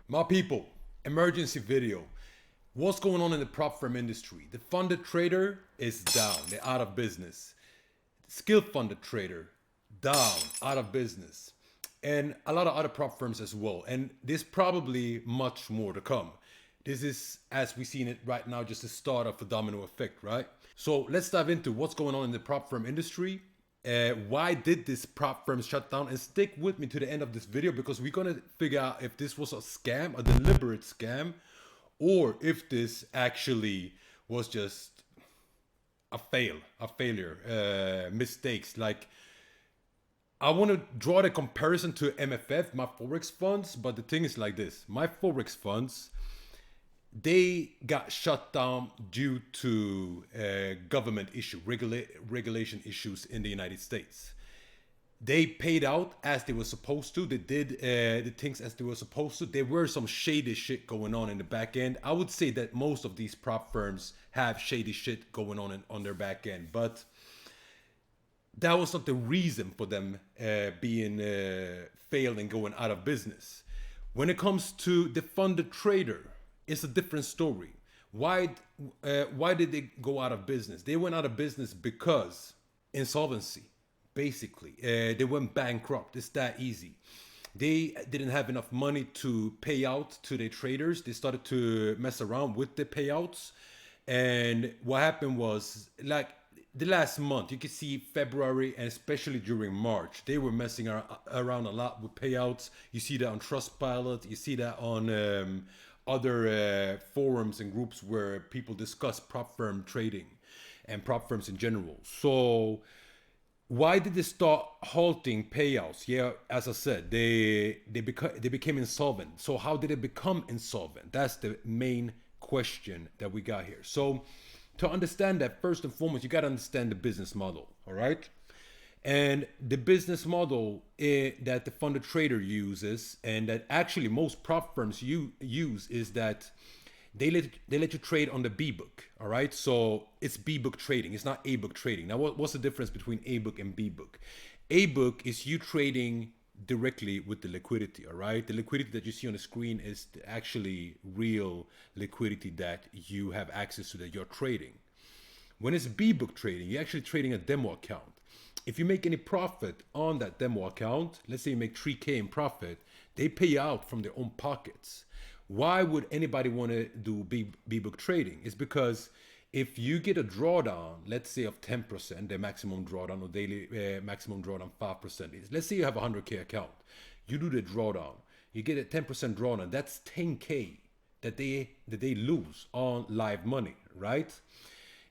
My people, emergency video. What's going on in the prop firm industry? The funded trader is down. They're out of business. Skill funded trader, down, out of business. And a lot of other prop firms as well. And there's probably much more to come. This is, as we see it right now, just the start of a domino effect, right? So let's dive into what's going on in the prop firm industry. Why did this prop firm shut down? And stick with me to the end of this video because we're gonna figure out if this was a scam, a deliberate scam, or if this actually was just a failure, mistakes. Like, I want to draw the comparison to MFF, my forex funds, but the thing is like this: my forex funds, they got shut down due to government issue, regulation issues in the United States. They paid out as they were supposed to. They did the things as they were supposed to. There were some shady shit going on in the back end. I would say that most of these prop firms have shady shit going on their back end, but that was not the reason for them being failed and going out of business. When it comes to the funded trader, it's a different story. Why did they go out of business? They went out of business because insolvency, basically. They went bankrupt. It's that easy. They didn't have enough money to pay out to their traders. They started to mess around with the payouts. And what happened was, like, the last month, you can see February and especially during March, they were messing around a lot with payouts. You see that on Trustpilot. You see that on other forums and groups where people discuss prop firm trading and prop firms in general. So why did they start halting payouts? Yeah, as I said, they became insolvent. So how did they become insolvent? That's the main question that we got here. So to understand that, first and foremost, you got to understand the business model, all right? And the business model that the funded trader uses, and that actually most prop firms use, is that they let you trade on the B book, all right? So it's B book trading. It's not A book trading. Now, what's the difference between A book and B book? A book is you trading directly with the liquidity, all right? The liquidity that you see on the screen is actually real liquidity that you have access to, that you're trading. When it's B book trading, you're actually trading a demo account. If you make any profit on that demo account, let's say you make 3K in profit, they pay out from their own pockets. Why would anybody want to do B book trading? It's because if you get a drawdown, let's say of 10%, the maximum drawdown or daily maximum drawdown 5% is. Let's say you have a 100K account. You do the drawdown. You get a 10% drawdown. That's 10K that they lose on live money, right?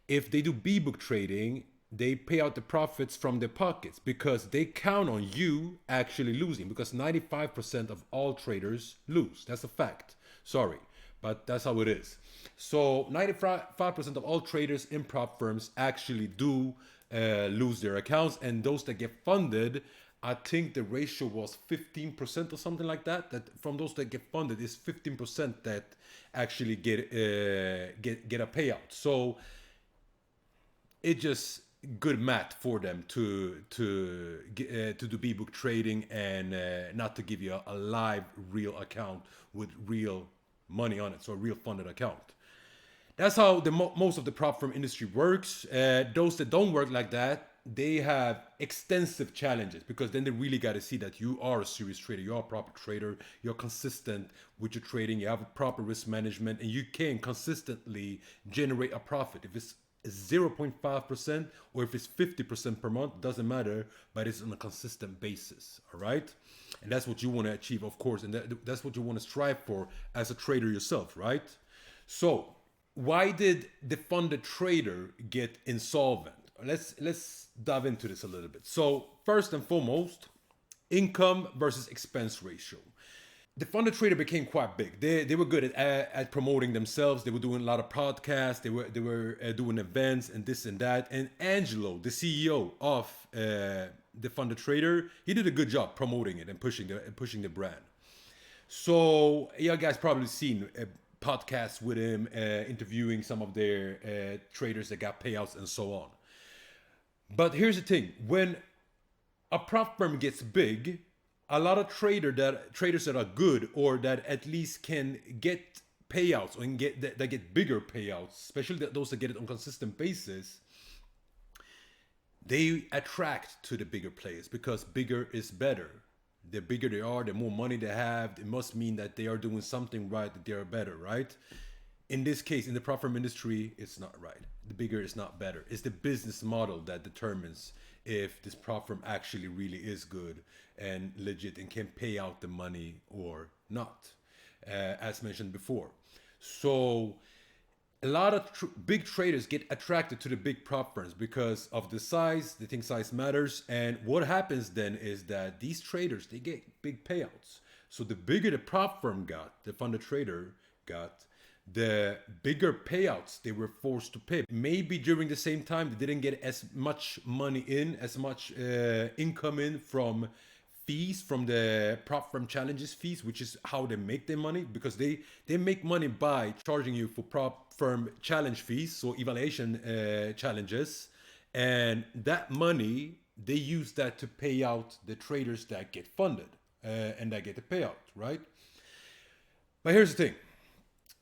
If they do B book trading, they pay out the profits from their pockets because they count on you actually losing, because 95% of all traders lose. That's a fact. Sorry, but that's how it is. So 95% of all traders in prop firms actually do lose their accounts, and those that get funded, I think the ratio was 15% or something like that. That from those that get funded is 15% that actually get a payout. So it just good math for them to do B book trading and not to give you a live real account with real money on it, so a real funded account. That's how the most of the prop firm industry works. Those that don't work like that, they have extensive challenges, because then they really got to see that you are a serious trader, you are a proper trader, you're consistent with your trading, you have a proper risk management, and you can consistently generate a profit. If it's 0.5% or if it's 50% per month, doesn't matter, but it's on a consistent basis, all right? And that's what you want to achieve, of course, and that's what you want to strive for as a trader yourself, right? So why did the funded trader get insolvent? Let's dive into this a little bit. So first and foremost, income versus expense ratio. The funded trader became quite big. They were good at promoting themselves. They were doing a lot of podcasts. They were doing events and this and that. And Angelo, the CEO of the funded trader, he did a good job promoting it and pushing the brand. So you guys probably seen podcasts with him, interviewing some of their traders that got payouts and so on. But here's the thing: when a prop firm gets big, a lot of traders that are good, or that at least can get payouts, or that get bigger payouts, especially those that get it on consistent basis, they attract to the bigger players because bigger is better. The bigger they are, the more money they have. It must mean that they are doing something right, that they are better, right? In this case, in the prop firm industry, it's not right. The bigger is not better. It's the business model that determines if this prop firm actually really is good and legit and can pay out the money or not, as mentioned before. So a lot of big traders get attracted to the big prop firms because of the size. They think size matters. And what happens then is that these traders, they get big payouts. So the bigger the prop firm got, the funded trader got, the bigger payouts they were forced to pay. Maybe during the same time, they didn't get as much money in, as much income in from fees, from the prop firm challenges fees, which is how they make their money, because they make money by charging you for prop firm challenge fees, so evaluation challenges, and that money they use that to pay out the traders that get funded and that get the payout, right? But here's the thing.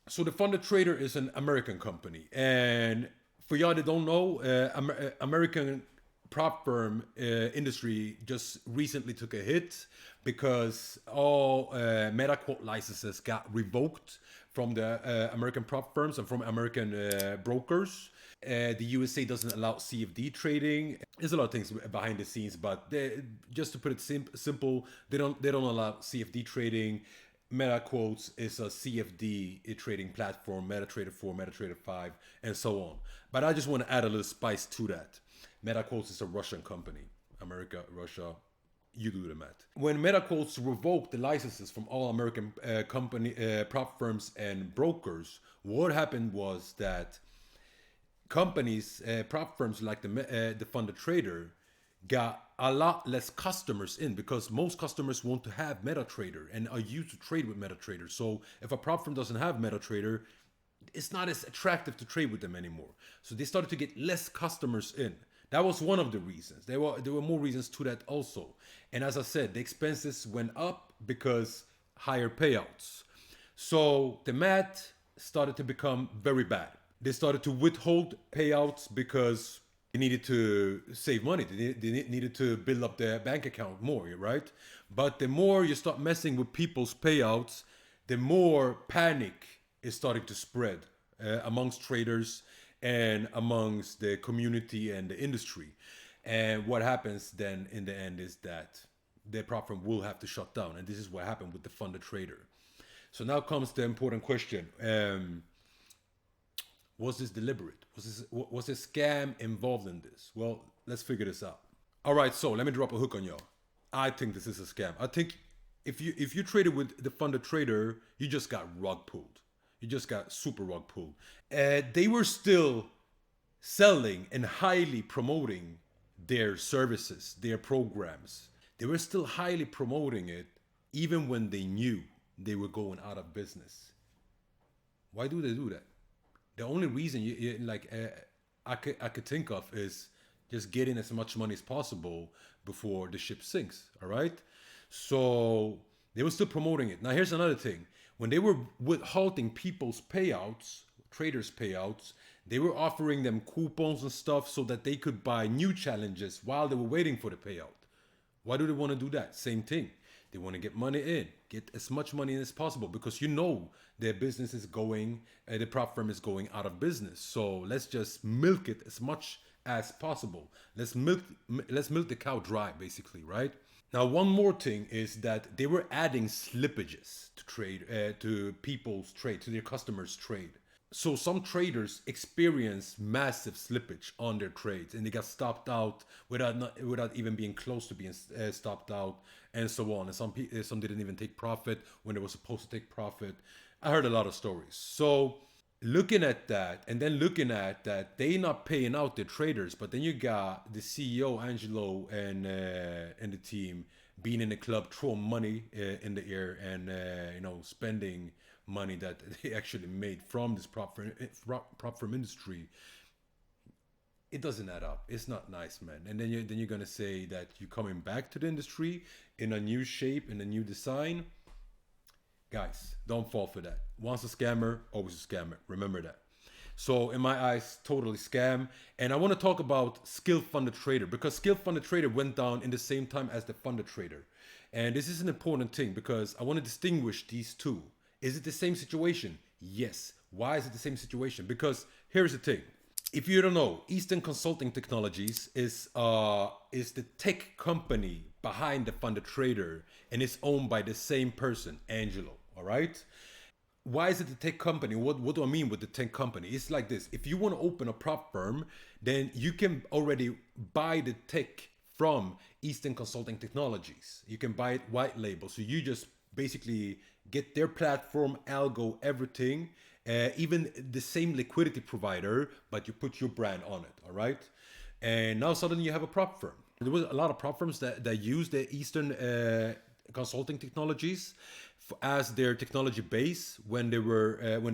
So the funded trader is an American company, and for y'all that don't know, American prop firm industry just recently took a hit because all meta quote licenses got revoked from the American prop firms and from American brokers. The USA doesn't allow CFD trading. There's a lot of things behind the scenes, but just to put it simple, they don't allow CFD trading. MetaQuotes is a CFD trading platform, MetaTrader 4, MetaTrader 5, and so on. But I just want to add a little spice to that. MetaQuotes is a Russian company. America, Russia, you do the math. When MetaQuotes revoked the licenses from all American prop firms and brokers, what happened was that companies, prop firms like the funded trader, got a lot less customers in because most customers want to have MetaTrader and are used to trade with MetaTrader. So if a prop firm doesn't have MetaTrader, it's not as attractive to trade with them anymore. So they started to get less customers in. That was one of the reasons. There were more reasons to that also. And as I said, the expenses went up because higher payouts. So the math started to become very bad. They started to withhold payouts because they needed to save money. They needed to build up their bank account more, right? But the more you start messing with people's payouts, the more panic is starting to spread amongst traders and amongst the community and the industry. And what happens then in the end is that the prop firm will have to shut down. And this is what happened with the funded trader. So now comes the important question. Was this deliberate? Was a scam involved in this? Well, let's figure this out. All right, so let me drop a hook on y'all. I think this is a scam. I think if you traded with the funded trader, you just got rug pulled. You just got super rug pulled. They were still selling and highly promoting their services, their programs. They were still highly promoting it, even when they knew they were going out of business. Why do they do that? The only reason I could think of is just getting as much money as possible before the ship sinks. All right, so they were still promoting it. Now here's another thing: when they were withholding people's payouts, traders' payouts, they were offering them coupons and stuff so that they could buy new challenges while they were waiting for the payout. Why do they want to do that? Same thing. They want to get money in, get as much money in as possible because you know their business is going, the prop firm is going out of business. So let's just milk it as much as possible. Let's milk the cow dry, basically, right? Now, one more thing is that they were adding slippages to trade, to people's trade, to their customers' trade. So some traders experienced massive slippage on their trades and they got stopped out without even being close to being stopped out, and so on. And some didn't even take profit when they were supposed to take profit. I heard a lot of stories. So looking at that, and then looking at that, they not paying out their traders, but then you got the CEO Angelo and the team being in the club, throwing money in the air and spending money that they actually made from this prop firm industry. it doesn't add up. It's not nice, man. And then you're gonna say that you're coming back to the industry in a new shape, in a new design. Guys, don't fall for that. Once a scammer, always a scammer. Remember that. So in my eyes, totally scam. And I want to talk about skill funded trader, because skill funded trader went down in the same time as the funded trader. And this is an important thing because I want to distinguish these two. Is it the same situation? Yes. Why is it the same situation? Because here's the thing. If you don't know, Eastern Consulting Technologies is the tech company behind the funded trader, and it's owned by the same person, Angelo. All right. Why is it the tech company? What do I mean with the tech company? It's like this. If you want to open a prop firm, then you can already buy the tech from Eastern Consulting Technologies. You can buy it white label. So you just basically get their platform, algo, everything, even the same liquidity provider, but you put your brand on it, all right? And now suddenly you have a prop firm. There was a lot of prop firms that use the Eastern Consulting Technologies as their technology base when they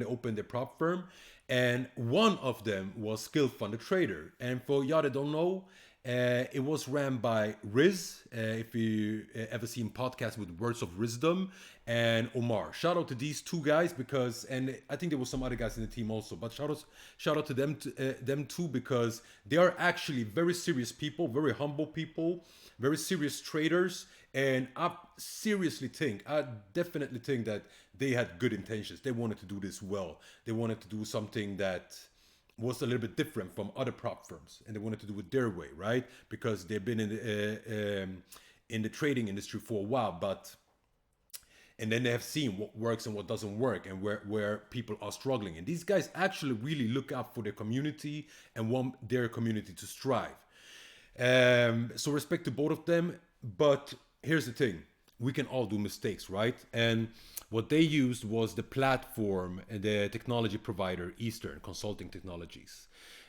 opened their prop firm, and one of them was Skill Funded Trader. And for y'all that don't know, it was ran by Riz. If you ever seen podcasts with Words of Wisdom, and Omar. Shout out to these two guys because, and I think there was some other guys in the team also, but shout out to them too, because they are actually very serious people, very humble people, very serious traders. And I definitely think that they had good intentions. They wanted to do this well. They wanted to do something that was a little bit different from other prop firms, and they wanted to do it their way, right? Because they've been in the trading industry for a while, and then they have seen what works and what doesn't work, and where people are struggling. And these guys actually really look out for their community and want their community to strive. So respect to both of them, but here's the thing. We can all do mistakes, right? And what they used was the platform and the technology provider, Eastern Consulting Technologies.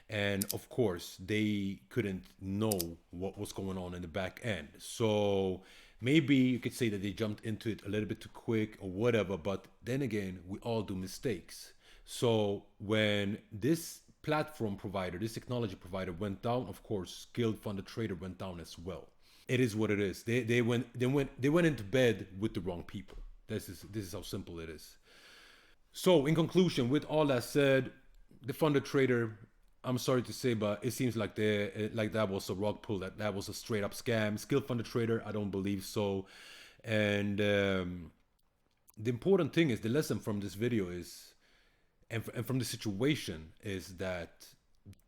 And of course, they couldn't know what was going on in the back end. So maybe you could say that they jumped into it a little bit too quick or whatever, but then again, we all do mistakes. So when this platform provider, this technology provider went down, of course, skilled funded trader went down as well. It is what it is. They went into bed with the wrong people. This is how simple it is. So in conclusion, with all that said, the funded trader, I'm sorry to say, but it seems like that was a rug pull. That was a straight up scam. Skill funded trader, I don't believe so. And the important thing is, the lesson from this video is, and from the situation is that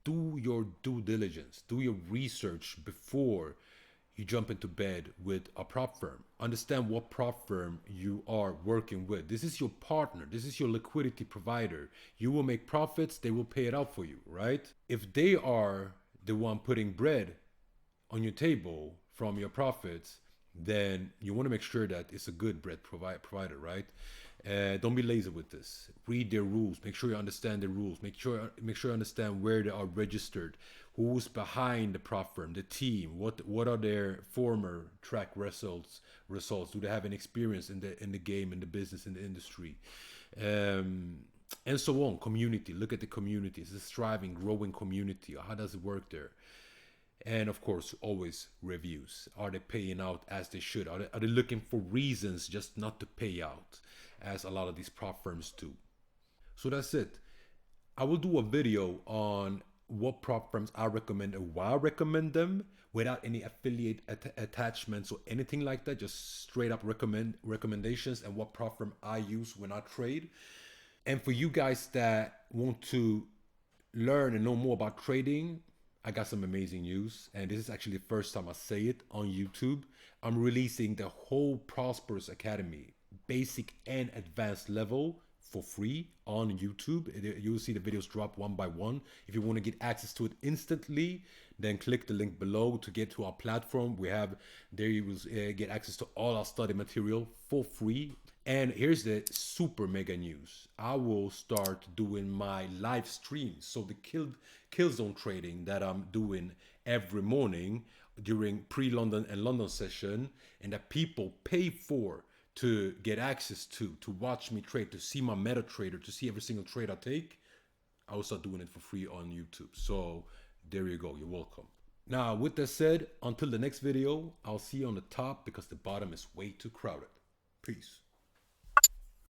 do your due diligence, do your research before you jump into bed with a prop firm. Understand what prop firm you are working with. This is your partner. This is your liquidity provider. You will make profits. They will pay it out for you, right? If they are the one putting bread on your table from your profits, then you want to make sure that it's a good bread provider, right? Don't be lazy with this. Read their rules. Make sure you understand the rules. Make sure you understand where they are registered, who's behind the prop firm, the team, what are their former track results. Do they have an experience in the game, in the business, in the industry, and so on. Community. Look at the community. It's a thriving, growing community. How does it work there? And of course, always reviews. Are they paying out as they should? Are they looking for reasons just not to pay out, as a lot of these prop firms do? So that's it. I will do a video on what prop firms I recommend and why I recommend them, without any affiliate attachments or anything like that. Just straight up recommendations and what prop firm I use when I trade. And for you guys that want to learn and know more about trading, I got some amazing news, and this is actually the first time I say it on YouTube. I'm releasing the whole Prosperous Academy, basic and advanced level, for free on YouTube. You'll see the videos drop one by one. If you want to get access to it instantly, then click the link below to get to our platform. There you will get access to all our study material for free. And here's the super mega news. I will start doing my live streams. So the kill zone trading that I'm doing every morning during pre-London and London session, and that people pay for to get access to watch me trade, to see my meta trader, to see every single trade I take, I will start doing it for free on YouTube. So There you go. You're welcome. Now, with that said, until the next video, I'll see you on the top because the bottom is way too crowded. Peace.